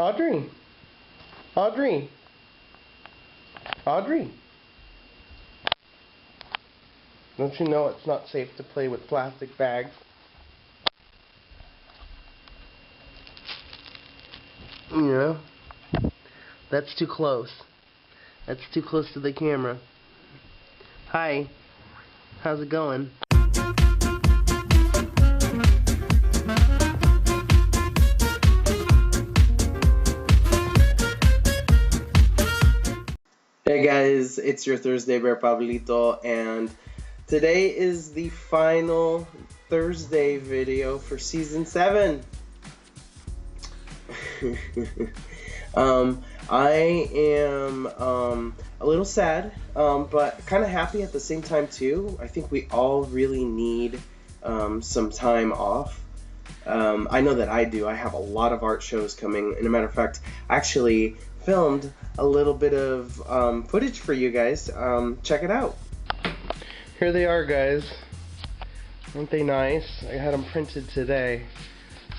Audrey. Audrey. Audrey. Don't you know it's not safe to play with plastic bags? Yeah. That's too close. That's too close to the camera. Hi. How's it going? Hey guys, it's your Thursday Bear Pablito, and today is the final Thursday video for Season 7. I am a little sad, but kind of happy at the same time too. I think we all really need some time off. I know that I do. I have a lot of art shows coming, and a matter of fact, I actually filmed a little bit of footage for you guys. Check it out. Here they are, guys. Aren't they nice? I had them printed today.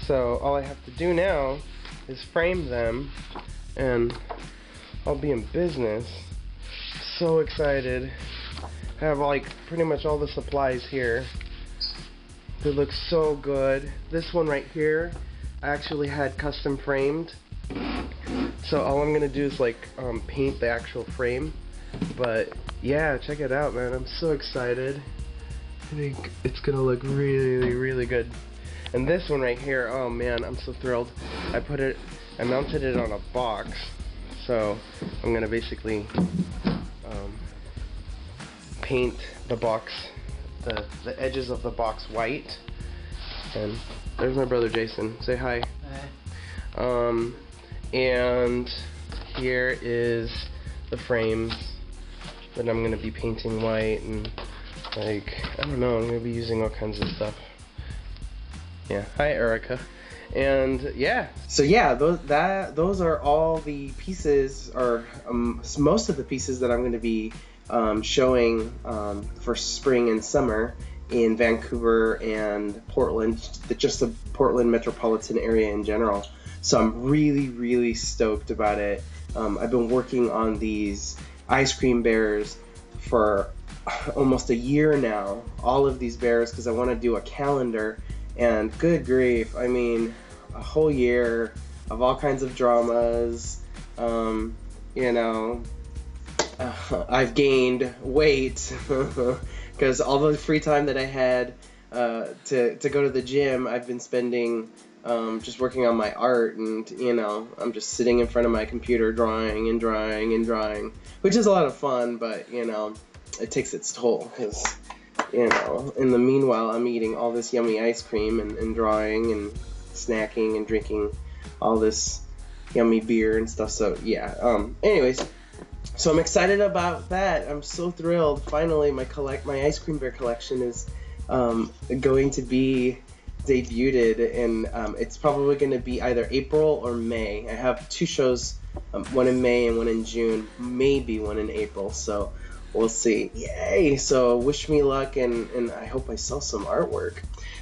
So all I have to do now is frame them and I'll be in business. So excited. I have like pretty much all the supplies here. They look so good. This one right here I actually had custom framed. So all I'm gonna do is like paint the actual frame. But yeah, check it out, man. I'm so excited. I think it's gonna look really, really good. And this one right here, oh man, I'm so thrilled. I mounted it on a box. So I'm gonna basically paint the box, the edges of the box white. And there's my brother Jason. Say hi. Hi. And here is the frames that I'm going to be painting white, and like, I don't know, I'm going to be using all kinds of stuff. Yeah, hi Erica. And yeah, so yeah, those are all the pieces, or most of the pieces that I'm going to be showing for spring and summer in Vancouver and Portland, just the Portland metropolitan area in general. So I'm really, really stoked about it. I've been working on these ice cream bears for almost a year now, all of these bears, because I want to do a calendar, and good grief, I mean, a whole year of all kinds of dramas. You know, I've gained weight because all the free time that I had to go to the gym, I've been spending just working on my art, and you know, I'm just sitting in front of my computer drawing and drawing and drawing, which is a lot of fun, but you know, it takes its toll because, you know, in the meanwhile I'm eating all this yummy ice cream and drawing and snacking and drinking all this yummy beer and stuff. So yeah, anyways, so I'm excited about that. I'm so thrilled. Finally, my ice cream bear collection is going to be debuted, and it's probably going to be either April or May. I have two shows, one in May and one in June, maybe one in April, so we'll see. Yay! So wish me luck, and I hope I sell some artwork.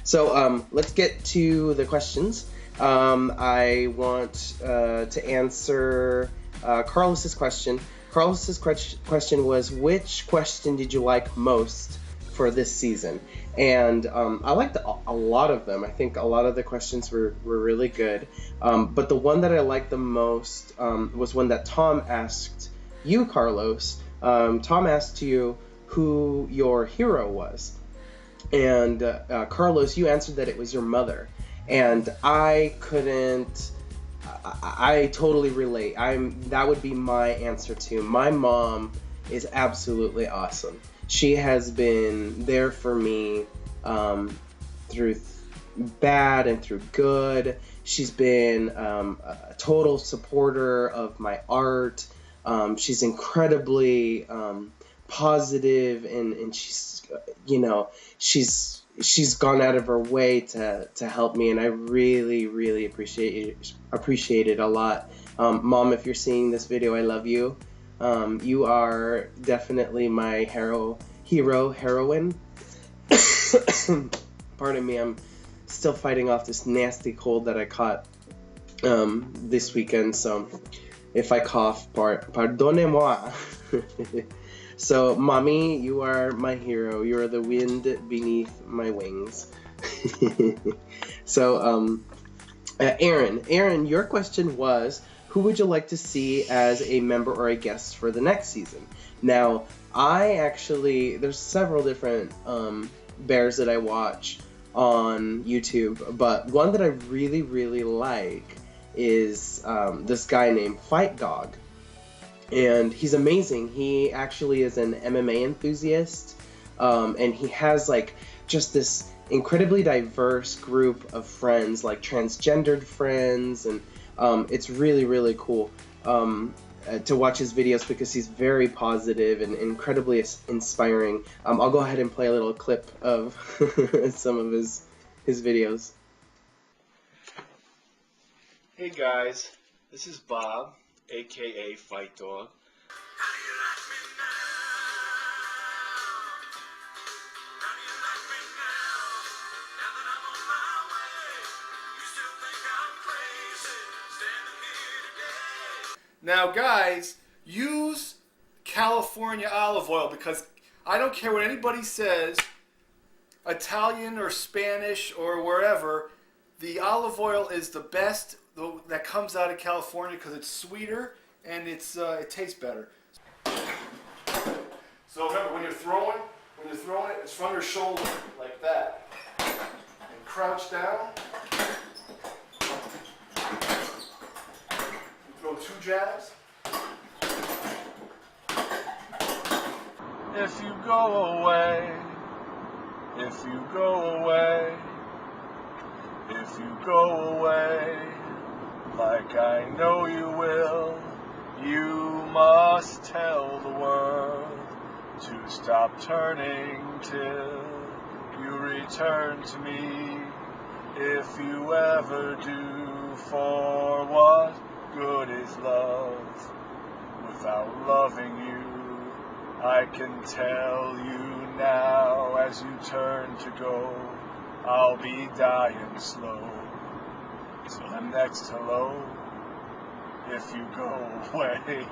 So let's get to the questions. I want to answer Carlos's question. Carlos's question was, which question did you like most for this season? And I liked a lot of them. I think a lot of the questions were really good. But the one that I liked the most was one that Tom asked you, Carlos. Tom asked you who your hero was. And Carlos, you answered that it was your mother. And I totally relate. That would be my answer too. My mom is absolutely awesome. She has been there for me through bad and through good. She's been a total supporter of my art. She's incredibly positive, and she's, you know, she's gone out of her way to help me, and I really, really appreciate it a lot. Mom, if you're seeing this video, I love you. You are definitely my heroine. Pardon me, I'm still fighting off this nasty cold that I caught this weekend, so if I cough, pardonnez-moi. So, mommy, you are my hero. You are the wind beneath my wings. So, Aaron, your question was, who would you like to see as a member or a guest for the next season? Now, there's several different bears that I watch on YouTube, but one that I really, really like is this guy named Fight Dog. And he's amazing. He actually is an MMA enthusiast, and he has like just this incredibly diverse group of friends, like transgendered friends, and it's really, really cool to watch his videos because he's very positive and incredibly inspiring. I'll go ahead and play a little clip of some of his videos. Hey guys, this is Bob, aka Fight Dog. Now guys, use California olive oil because I don't care what anybody says, Italian or Spanish or wherever, the olive oil is the best that comes out of California because it's sweeter and it tastes better. So remember, when you're throwing it, it's from your shoulder like that, and crouch down. Throw 2 jabs. If you go away, if you go away, if you go away, like I know you will, you must tell the world to stop turning till you return to me. If you ever do, for what good is love without loving you? I can tell you now, as you turn to go, I'll be dying slow. So the next hello, if you go away.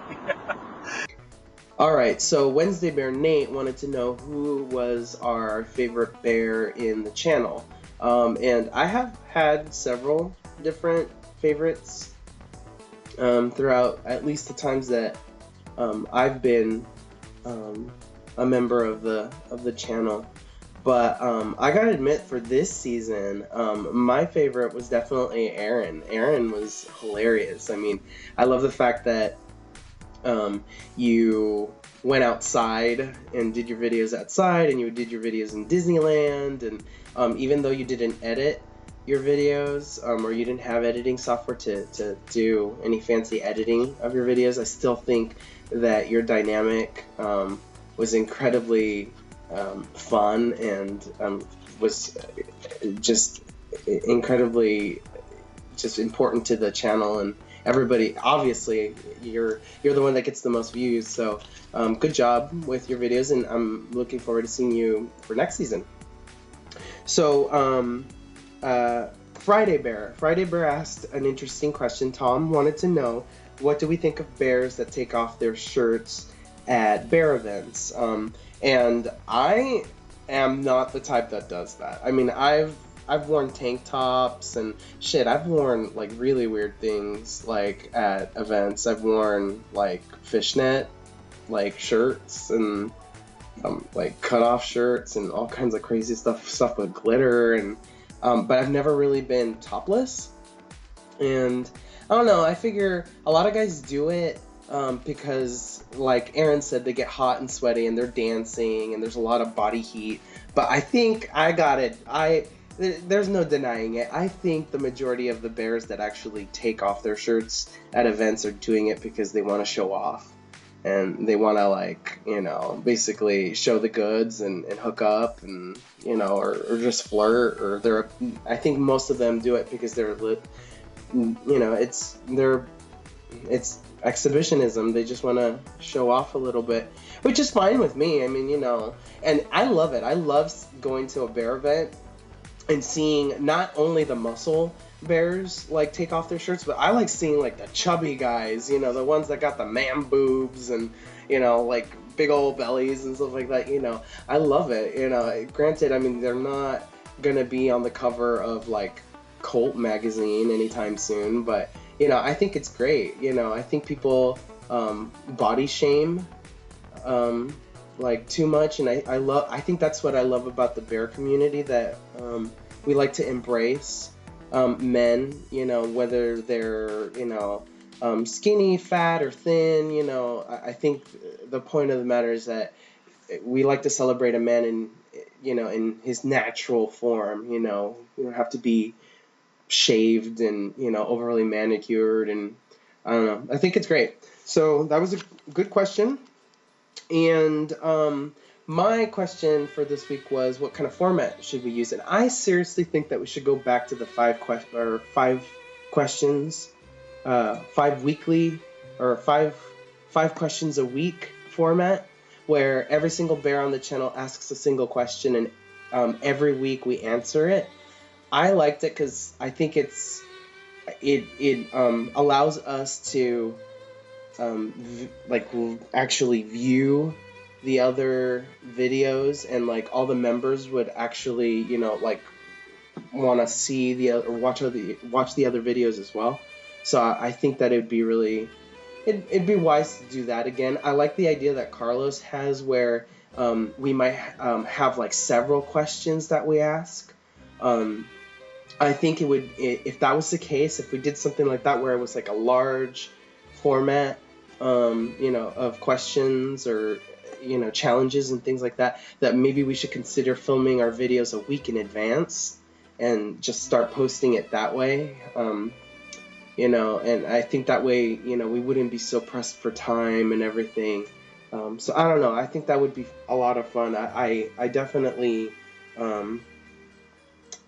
Alright, so Wednesday Bear Nate wanted to know who was our favorite bear in the channel. And I have had several different favorites throughout at least the times that I've been a member of the channel. But I gotta admit, for this season, my favorite was definitely Aaron. Aaron was hilarious. I mean, I love the fact that you went outside and did your videos outside, and you did your videos in Disneyland, and even though you didn't edit your videos, or you didn't have editing software to do any fancy editing of your videos, I still think that your dynamic was incredibly fun and was just incredibly just important to the channel, and everybody, obviously you're the one that gets the most views, so good job with your videos, and I'm looking forward to seeing you for next season. So Friday Bear asked an interesting question. Tom wanted to know, what do we think of bears that take off their shirts at bear events? And I am not the type that does that. I mean, I've worn tank tops and shit. I've worn like really weird things like at events. I've worn like fishnet like shirts and like cut off shirts and all kinds of crazy stuff with glitter, and but I've never really been topless. And I don't know, I figure a lot of guys do it because, like Aaron said, they get hot and sweaty and they're dancing and there's a lot of body heat. But I think I got it. There's no denying it. I think the majority of the bears that actually take off their shirts at events are doing it because they want to show off. And they want to, like, you know, basically show the goods and hook up and, you know, or just flirt. Or I think most of them do it because they're, you know, it's exhibitionism. They just want to show off a little bit, which is fine with me. I mean, you know, and I love it. I love going to a bear event and seeing not only the muscle, bears like take off their shirts, but I like seeing like the chubby guys, you know, the ones that got the man boobs and, you know, like big old bellies and stuff like that. You know, I love it. You know, granted, I mean, they're not gonna be on the cover of like Colt magazine anytime soon, but you know, I think it's great. You know, I think people body shame like too much, and I think that's what I love about the bear community, that we like to embrace men, you know, whether they're, you know, skinny, fat, or thin. You know, I think the point of the matter is that we like to celebrate a man in, you know, in his natural form. You know, you don't have to be shaved and, you know, overly manicured, and I don't know. I think it's great. So that was a good question. And my question for this week was, what kind of format should we use? And I seriously think that we should go back to the five questions, 5 weekly, or five questions a week format, where every single bear on the channel asks a single question, and every week we answer it. I liked it because I think it allows us to like actually view the other videos, and like all the members would actually, you know, like want to see or watch the other videos as well. So I think that it'd be wise to do that again. I like the idea that Carlos has, where we might have like several questions that we ask. I think if that was the case, if we did something like that where it was like a large format, you know, of questions, or, you know, challenges and things like that, that maybe we should consider filming our videos a week in advance and just start posting it that way. You know, and I think that way, you know, we wouldn't be so pressed for time and everything. So I don't know. I think that would be a lot of fun. I definitely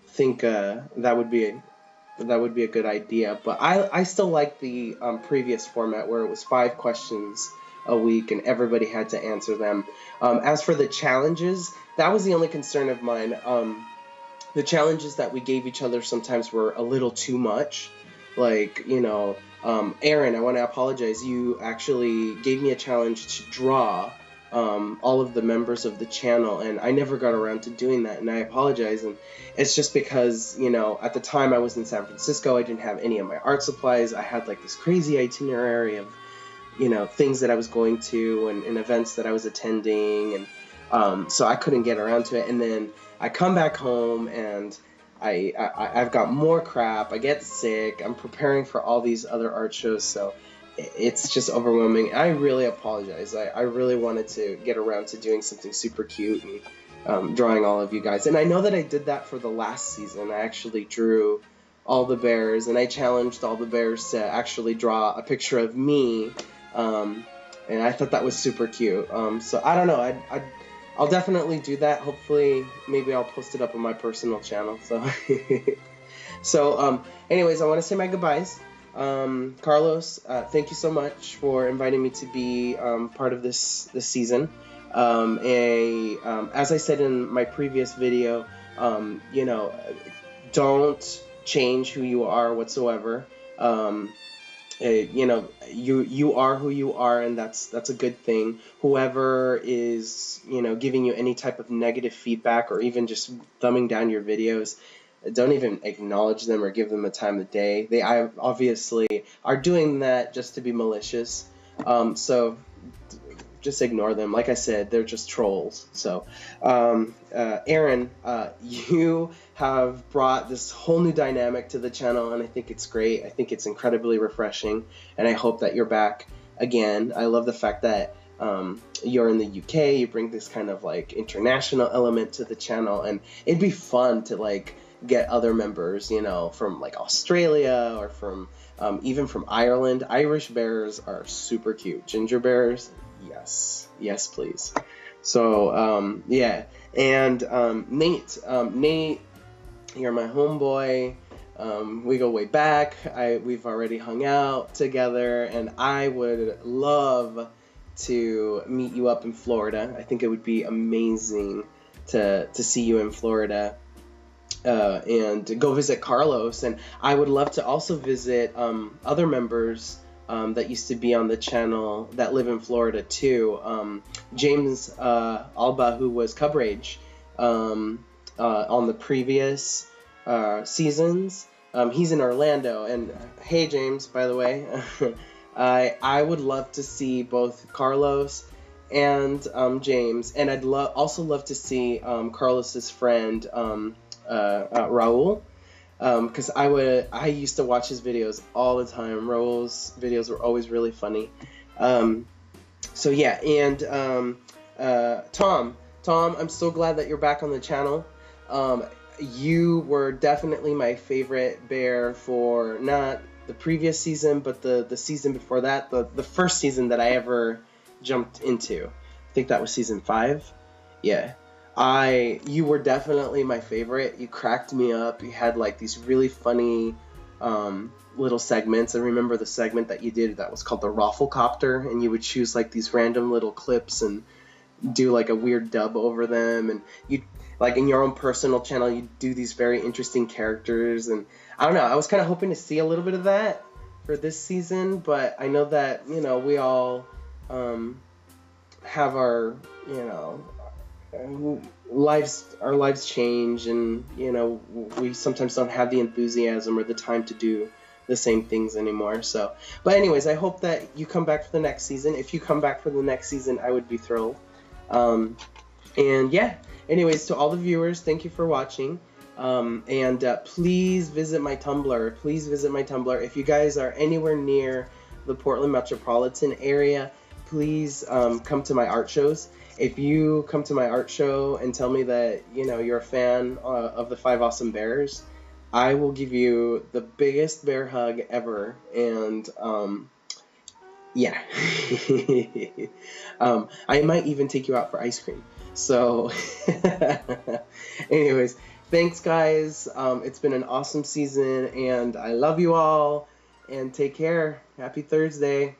think that would be a good idea. But I still like the previous format, where it was 5 questions a week and everybody had to answer them. As for the challenges, that was the only concern of mine. The challenges that we gave each other sometimes were a little too much. Like, you know, Aaron, I want to apologize. You actually gave me a challenge to draw all of the members of the channel, and I never got around to doing that, and I apologize. And it's just because, you know, at the time I was in San Francisco, I didn't have any of my art supplies. I had like this crazy itinerary of, you know, things that I was going to, and events that I was attending, and so I couldn't get around to it. And then I come back home, and I've got more crap. I get sick. I'm preparing for all these other art shows, so it's just overwhelming. I really apologize. I really wanted to get around to doing something super cute and drawing all of you guys. And I know that I did that for the last season. I actually drew all the bears, and I challenged all the bears to actually draw a picture of me, and I thought that was super cute. So I don't know. I'll definitely do that. Hopefully, maybe I'll post it up on my personal channel. So, anyways, I want to say my goodbyes. Carlos, thank you so much for inviting me to be part of this season. As I said in my previous video, you know, don't change who you are whatsoever. You know, you are who you are, and that's a good thing. Whoever is, you know, giving you any type of negative feedback, or even just thumbing down your videos, don't even acknowledge them or give them a time of day. They obviously are doing that just to be malicious. So just ignore them. Like I said, they're just trolls. So, Aaron, you have brought this whole new dynamic to the channel, and I think it's great. I think it's incredibly refreshing, and I hope that you're back again. I love the fact that you're in the UK. You bring this kind of like international element to the channel, and it'd be fun to like get other members, you know, from like Australia, or from even from Ireland. Irish bears are super cute. Ginger bears, yes please. So yeah. And Nate, you're my homeboy. We go way back. We've already hung out together, and I would love to meet you up in Florida. I think it would be amazing to see you in Florida. and go visit Carlos. And I would love to also visit other members that used to be on the channel that live in Florida too. James Alba, who was Cub Rage on the previous seasons. He's in Orlando. And hey, James, by the way, I would love to see both Carlos and James, and I'd also love to see Carlos's friend Raul, because I used to watch his videos all the time. Raul's videos were always really funny. So yeah, and Tom, I'm so glad that you're back on the channel. You were definitely my favorite bear for not the previous season, but the season before that, the first season that I ever jumped into. I think that was season 5. Yeah. You were definitely my favorite. You cracked me up. You had like these really funny little segments. I remember the segment that you did that was called the Rafflecopter, and you would choose like these random little clips and do like a weird dub over them, and you like in your own personal channel you do these very interesting characters. And I don't know, I was kind of hoping to see a little bit of that for this season, but I know that, you know, we all have our, you know, our lives change, and you know, we sometimes don't have the enthusiasm or the time to do the same things anymore. So, but anyways, I hope that you come back for the next season. If you come back for the next season, I would be thrilled. And yeah, anyways, to all the viewers, thank you for watching. And please visit my Tumblr. Please visit my Tumblr. If you guys are anywhere near the Portland metropolitan area, please come to my art shows. If you come to my art show and tell me that, you know, you're a fan of the 5 Awesome Bears, I will give you the biggest bear hug ever. And yeah, I might even take you out for ice cream. So anyways, thanks guys. It's been an awesome season, and I love you all, and take care. Happy Thursday.